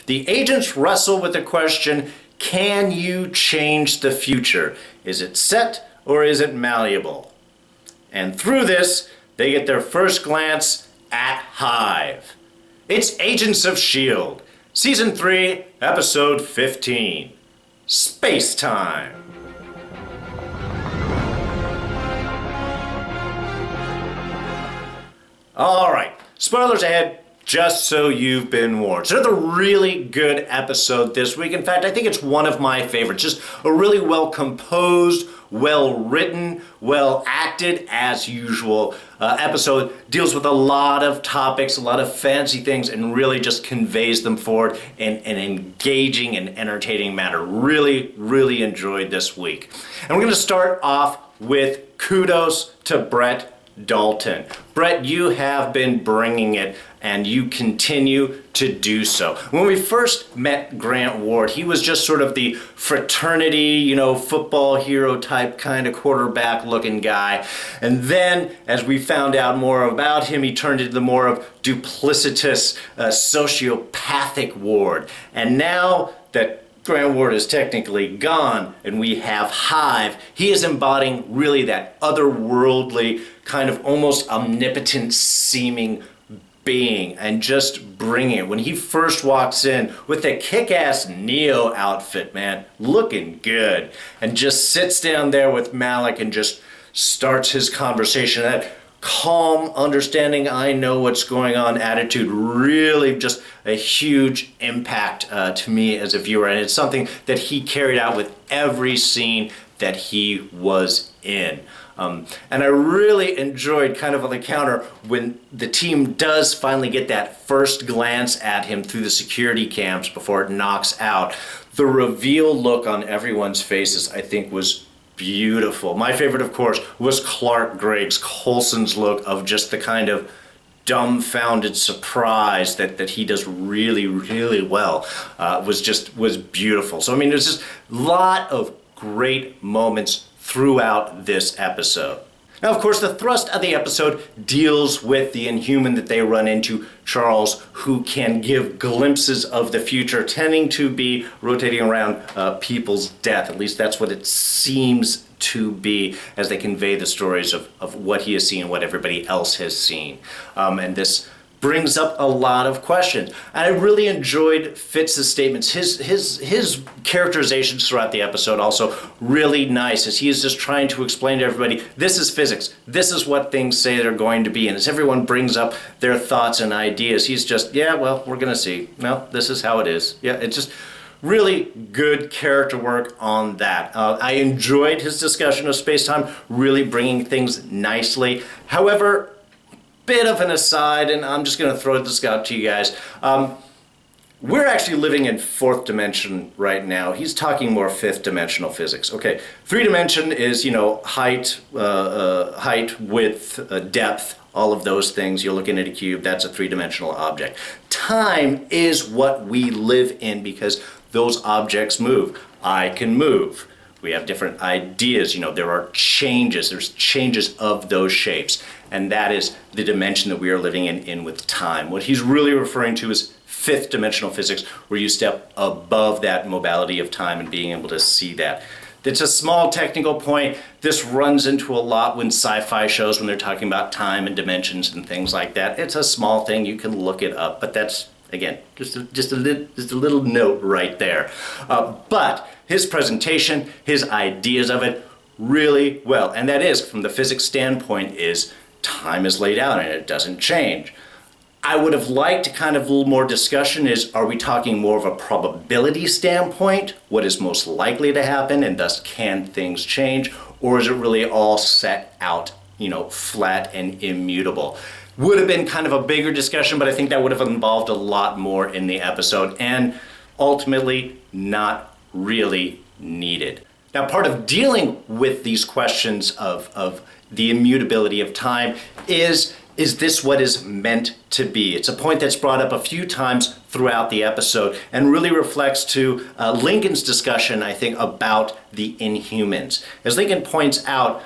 The agents wrestle with the question, can you change the future? Is it set or is it malleable? And through this, they get their first glance at Hive. It's Agents of S.H.I.E.L.D., Season 3, Episode 15, Spacetime. Alright, spoilers ahead, just so you've been warned. So another really good episode this week. In fact, I think it's one of my favorites. Just a really well composed, well written, well acted, as usual episode. Deals with a lot of topics, a lot of fancy things, and really just conveys them forward in an engaging and entertaining manner. Really, really enjoyed this week. And we're going to start off with kudos to Brett Dalton. Brett, you have been bringing it and you continue to do so. When we first met Grant Ward, he was just sort of the fraternity, football hero type kind of quarterback looking guy. And then as we found out more about him, he turned into the more of duplicitous, sociopathic Ward. And now that Grant Ward is technically gone and we have Hive, he is embodying really that otherworldly, kind of almost omnipotent seeming being and just bringing it. When he first walks in with the kick-ass Neo outfit, man, looking good, and just sits down there with Malik and just starts his conversation. That calm, understanding, I know what's going on attitude, really just a huge impact to me as a viewer. And it's something that he carried out with every scene that he was in. And I really enjoyed kind of on the counter when the team does finally get that first glance at him through the security cams before it knocks out. The reveal look on everyone's faces, I think, was beautiful. My favorite, of course, was Clark Gregg's, Coulson's look of just the kind of dumbfounded surprise that he does really, really well. Was beautiful. So, I mean, there's just a lot of great moments throughout this episode. Now, of course, the thrust of the episode deals with the Inhuman that they run into, Charles, who can give glimpses of the future, tending to be rotating around people's death. At least that's what it seems to be as they convey the stories of what he has seen and what everybody else has seen. And this brings up a lot of questions. And I really enjoyed Fitz's statements. His characterizations throughout the episode also really nice, as he is just trying to explain to everybody, this is physics. This is what things say they're going to be. And as everyone brings up their thoughts and ideas, he's just, yeah, well, we're going to see. No, this is how it is. Yeah, it's just really good character work on that. I enjoyed his discussion of Spacetime, really bringing things nicely. However, bit of an aside, and I'm just going to throw this out to you guys. We're actually living in fourth dimension right now. He's talking more fifth dimensional physics. Okay, 3D is, height, width, depth, all of those things. You're looking at a cube, that's a three-dimensional object. Time is what we live in because those objects move. I can move. We have different ideas, there are changes, there's changes of those shapes. And that is the dimension that we are living in with time. What he's really referring to is fifth dimensional physics, where you step above that mobility of time and being able to see that. It's a small technical point. This runs into a lot when sci-fi shows, when they're talking about time and dimensions and things like that. It's a small thing, you can look it up, but that's, again, just a little note right there. But his presentation, his ideas of it, really well. And that is, from the physics standpoint, is time is laid out and it doesn't change. I would have liked kind of a little more discussion is, are we talking more of a probability standpoint? What is most likely to happen and thus can things change? Or is it really all set out, flat and immutable? Would have been kind of a bigger discussion, but I think that would have involved a lot more in the episode and ultimately not really needed. Now, part of dealing with these questions of the immutability of time is this what is meant to be? It's a point that's brought up a few times throughout the episode and really reflects to Lincoln's discussion, I think, about the Inhumans. As Lincoln points out,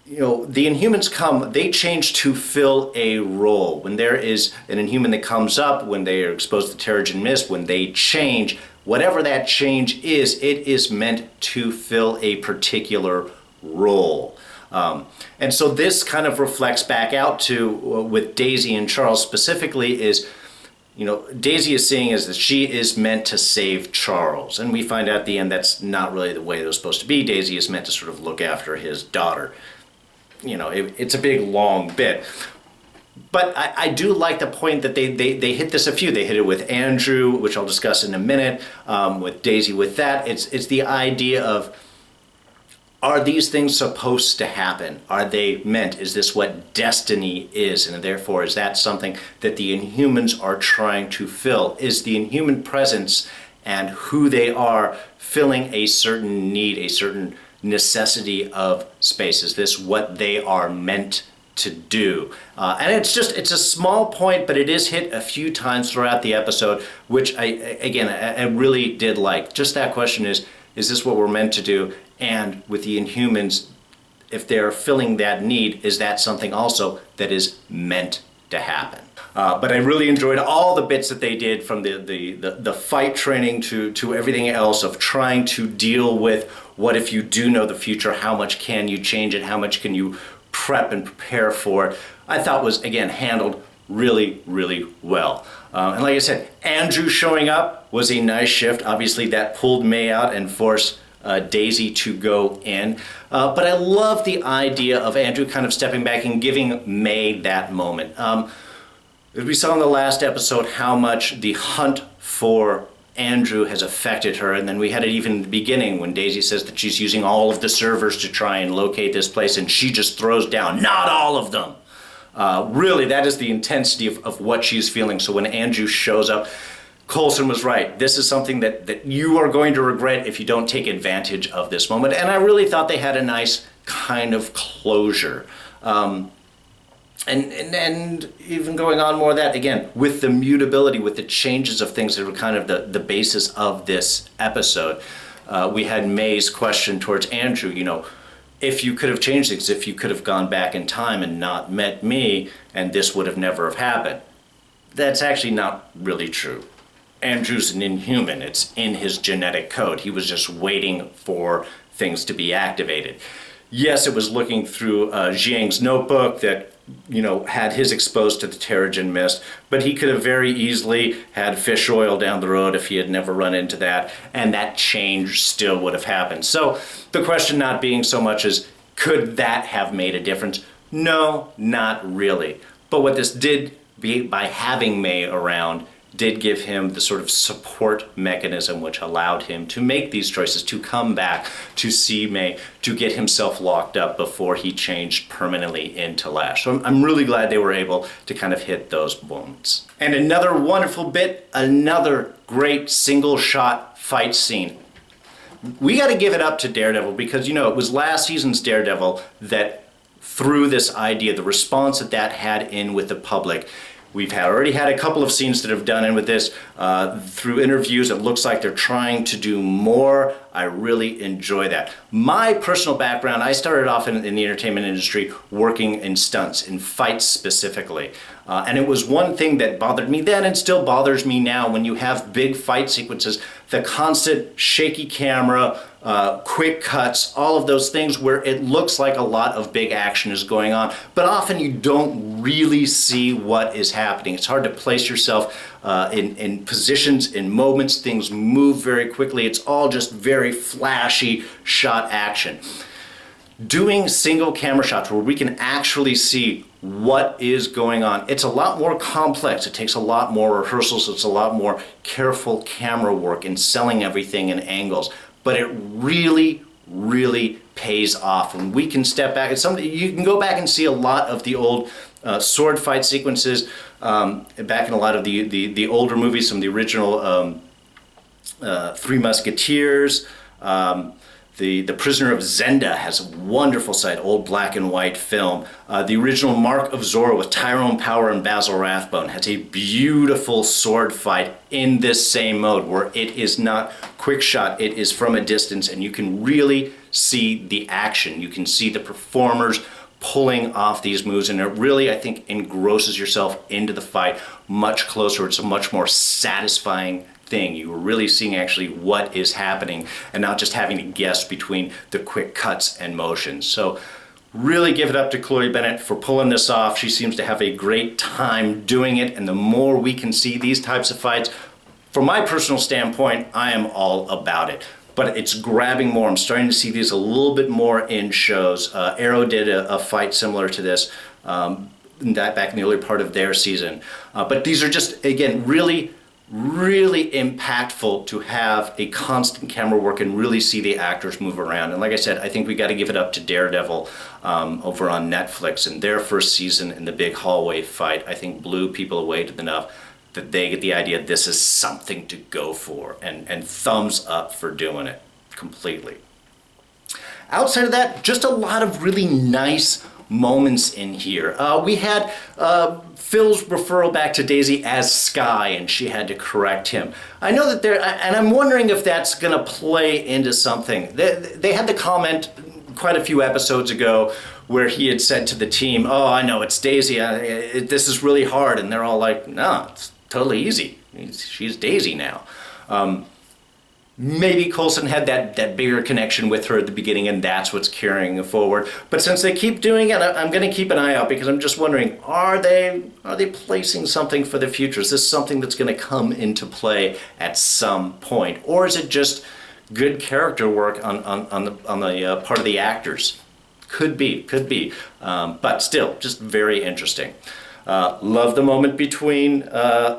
the Inhumans come, they change to fill a role. When there is an Inhuman that comes up, when they are exposed to Terrigen Mist, when they change, whatever that change is, it is meant to fill a particular role. And so this kind of reflects back out to, with Daisy and Charles specifically, is, Daisy is seeing as that she is meant to save Charles. And we find out at the end that's not really the way it was supposed to be. Daisy is meant to sort of look after his daughter. It's a big, long bit. But I do like the point that they hit this a few. They hit it with Andrew, which I'll discuss in a minute, with Daisy with that. It's the idea of, are these things supposed to happen? Are they meant? Is this what destiny is? And therefore, is that something that the Inhumans are trying to fill? Is the Inhuman presence and who they are filling a certain need, a certain necessity of space? Is this what they are meant to do? And it's a small point, but it is hit a few times throughout the episode, which I really did like. Just that question is this what we're meant to do? And with the Inhumans, if they're filling that need, is that something also that is meant to happen? But I really enjoyed all the bits that they did, from the fight training to everything else, of trying to deal with what if you do know the future, how much can you change it, how much can you prep and prepare for it. I thought was, again, handled really, really well. And like I said, Andrew showing up was a nice shift. Obviously that pulled May out and forced Daisy to go in. But I love the idea of Andrew kind of stepping back and giving May that moment. As we saw in the last episode, how much the hunt for Andrew has affected her, and then we had it even in the beginning when Daisy says that she's using all of the servers to try and locate this place, and she just throws down, not all of them. Really, that is the intensity of what she's feeling. So when Andrew shows up, Coulson was right. This is something that you are going to regret if you don't take advantage of this moment. And I really thought they had a nice kind of closure. And even going on more of that, again, with the mutability, with the changes of things that were kind of the basis of this episode. We had May's question towards Andrew, if you could have changed things, if you could have gone back in time and not met me, and this would have never have happened. That's actually not really true. Andrew's an Inhuman. It's in his genetic code. He was just waiting for things to be activated. Yes, it was looking through Jiang's notebook that had his exposed to the Terrigen Mist, but he could have very easily had fish oil down the road if he had never run into that, and that change still would have happened. So the question not being so much as, could that have made a difference? No, not really. But what this did be, by having May around, did give him the sort of support mechanism which allowed him to make these choices, to come back, to see May, to get himself locked up before he changed permanently into Lash. So I'm really glad they were able to kind of hit those moments. And another wonderful bit, another great single shot fight scene. We got to give it up to Daredevil because, it was last season's Daredevil that threw this idea, the response that had in with the public. We've already had a couple of scenes that have done in with this. Through interviews, it looks like they're trying to do more. I really enjoy that. My personal background, I started off in the entertainment industry working in stunts, in fights specifically. And it was one thing that bothered me then and still bothers me now when you have big fight sequences, the constant shaky camera, quick cuts, all of those things where it looks like a lot of big action is going on, but often you don't really see what is happening. It's hard to place yourself in positions, in moments. Things move very quickly. It's all just very flashy shot action. Doing single camera shots where we can actually see what is going on, it's a lot more complex. It takes a lot more rehearsals. It's a lot more careful camera work and selling everything in angles. But it really, really pays off. When we can step back, you can go back and see a lot of the old sword fight sequences back in a lot of the older movies, some of the original Three Musketeers. The Prisoner of Zenda has a wonderful sight, old black and white film. The original Mark of Zorro with Tyrone Power and Basil Rathbone has a beautiful sword fight in this same mode where it is not quick shot, it is from a distance and you can really see the action. You can see the performers pulling off these moves, and it really, I think, engrosses yourself into the fight much closer. It's a much more satisfying thing. You are really seeing actually what is happening and not just having to guess between the quick cuts and motions. So really give it up to Chloe Bennett for pulling this off. She seems to have a great time doing it, and the more we can see these types of fights, from my personal standpoint, I am all about it. But it's grabbing more. I'm starting to see these a little bit more in shows. Arrow did a fight similar to this back in the early part of their season. But these are just, again, really impactful to have a constant camera work and really see the actors move around. And like I said, I think we got to give it up to Daredevil over on Netflix, and their first season in the big hallway fight, I think blew people away enough that they get the idea this is something to go for, and thumbs up for doing it completely. Outside of that, just a lot of really nice moments in here. We had Phil's referral back to Daisy as Sky, and she had to correct him. I know that and I'm wondering if that's going to play into something. They had the comment quite a few episodes ago where he had said to the team, "Oh, I know, it's Daisy. This is really hard." And they're all like, "No, it's totally easy. She's Daisy now." Maybe Coulson had that bigger connection with her at the beginning, and that's what's carrying it forward. But since they keep doing it, I'm going to keep an eye out, because I'm just wondering, are they placing something for the future? Is this something that's going to come into play at some point, or is it just good character work on the part of the actors? Could be. But still, just very interesting. Love the moment between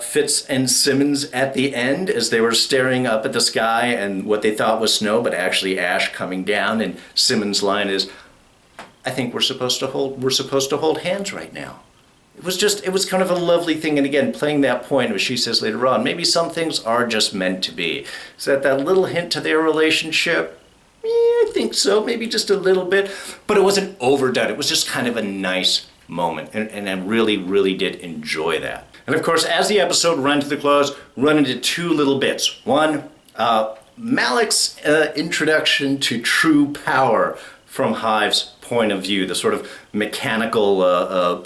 Fitz and Simmons at the end as they were staring up at the sky and what they thought was snow, but actually ash coming down. And Simmons' line is, "I think we're supposed to hold hands right now." It was kind of a lovely thing. And again, playing that point, as she says later on, maybe some things are just meant to be. Is that little hint to their relationship? Yeah, I think so. Maybe just a little bit, but it wasn't overdone. It was just kind of a nice moment, and I really did enjoy that. And of course, as the episode ran to the close, run into two little bits. One, Malik's introduction to true power from Hive's point of view, the sort of mechanical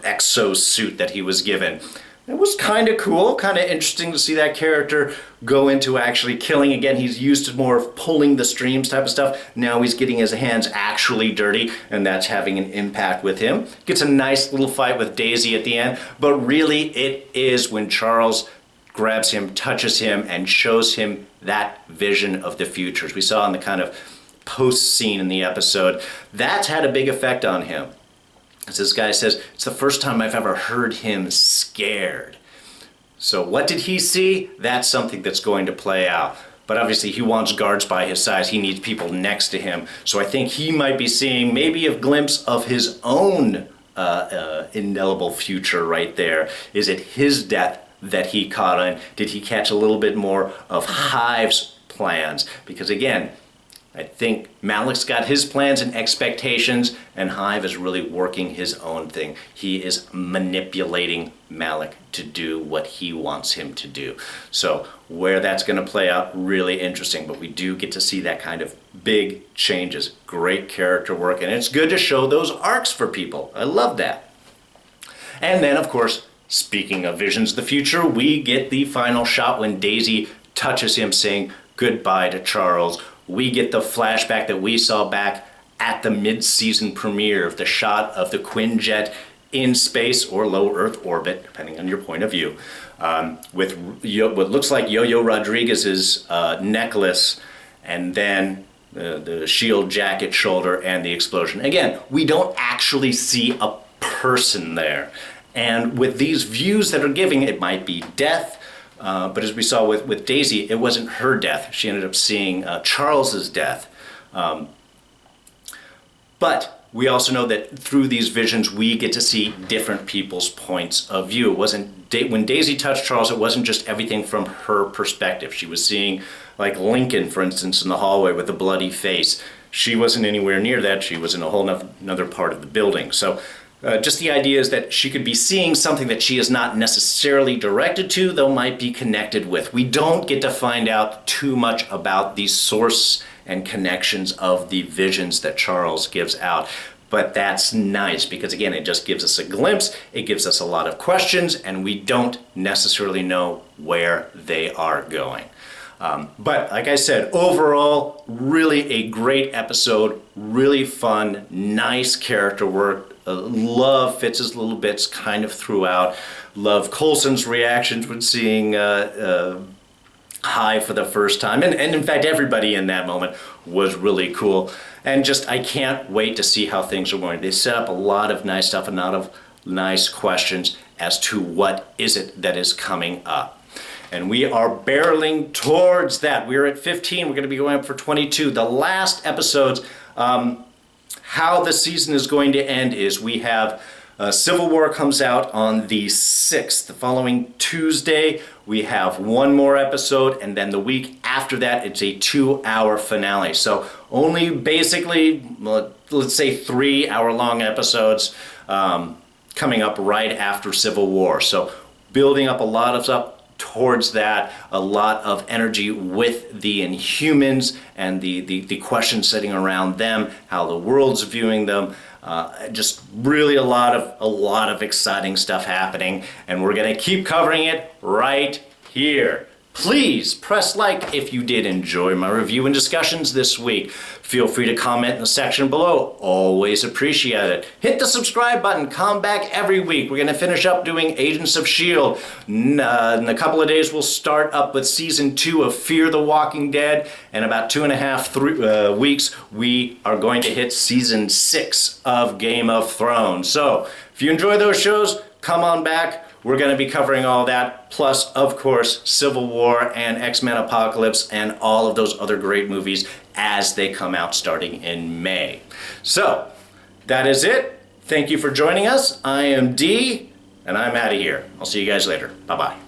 exosuit that he was given. It was kind of cool, kind of interesting to see that character go into actually killing. Again, he's used to more of pulling the streams type of stuff. Now he's getting his hands actually dirty, and that's having an impact with him. Gets a nice little fight with Daisy at the end, but really it is when Charles grabs him, touches him, and shows him that vision of the future. As we saw in the kind of post scene in the episode, that's had a big effect on him. As this guy says, it's the first time I've ever heard him scared. So what did he see? That's something that's going to play out. But obviously he wants guards by his side. He needs people next to him. So I think he might be seeing maybe a glimpse of his own indelible future right there. Is it his death that he caught on? Did he catch a little bit more of Hive's plans? Because again, I think Malik's got his plans and expectations, and Hive is really working his own thing. He is manipulating Malik to do what he wants him to do. So where that's going to play out, really interesting. But we do get to see that kind of big changes. Great character work, and it's good to show those arcs for people. I love that. And then, of course, speaking of visions of the future, we get the final shot when Daisy touches him saying goodbye to Charles. We get the flashback that we saw back at the mid-season premiere of the shot of the Quinjet in space or low Earth orbit, depending on your point of view, with what looks like Yo-Yo Rodriguez's necklace, and then the S.H.I.E.L.D. jacket shoulder and the explosion. Again, we don't actually see a person there. And with these views that are giving, it might be death, but as we saw with Daisy, it wasn't her death. She ended up seeing Charles's death. But we also know that through these visions, we get to see different people's points of view. It wasn't when Daisy touched Charles, it wasn't just everything from her perspective. She was seeing, like Lincoln, for instance, in the hallway with a bloody face. She wasn't anywhere near that. She was in a whole another part of the building. So just the idea is that she could be seeing something that she is not necessarily directed to, though might be connected with. We don't get to find out too much about the source and connections of the visions that Charles gives out. but that's nice because again, it just gives us a glimpse, it gives us a lot of questions, and we don't necessarily know where they are going. But like I said, overall, really a great episode, really fun, nice character work. Love Fitz's little bits kind of throughout. Love Coulson's reactions when seeing Hive for the first time. And in fact, everybody in that moment was really cool. And just, I can't wait to see how things are going. They set up a lot of nice stuff, a lot of nice questions as to what is it that is coming up. And we are barreling towards that. We're at 15. We're going to be going up for 22. The last episodes, how the season is going to end is we have Civil War comes out on the 6th. The following Tuesday, we have one more episode. And then the week after that, it's a 2-hour finale. So only basically, let's say 3-hour-long episodes coming up right after Civil War. So building up a lot of stuff towards that, a lot of energy with the Inhumans and the questions sitting around them, how the world's viewing them. Just really a lot of exciting stuff happening, and we're gonna keep covering it right here. Please press like if you did enjoy my review and discussions this week. Feel free to comment in the section below. Always appreciate it. Hit the subscribe button. Come back every week. We're going to finish up doing Agents of S.H.I.E.L.D. In a couple of days, we'll start up with Season 2 of Fear the Walking Dead. And about 2.5 weeks, we are going to hit Season 6 of Game of Thrones. So if you enjoy those shows, come on back. We're going to be covering all that, plus, of course, Civil War and X-Men Apocalypse and all of those other great movies as they come out starting in May. So, that is it. Thank you for joining us. I am D, and I'm out of here. I'll see you guys later. Bye-bye.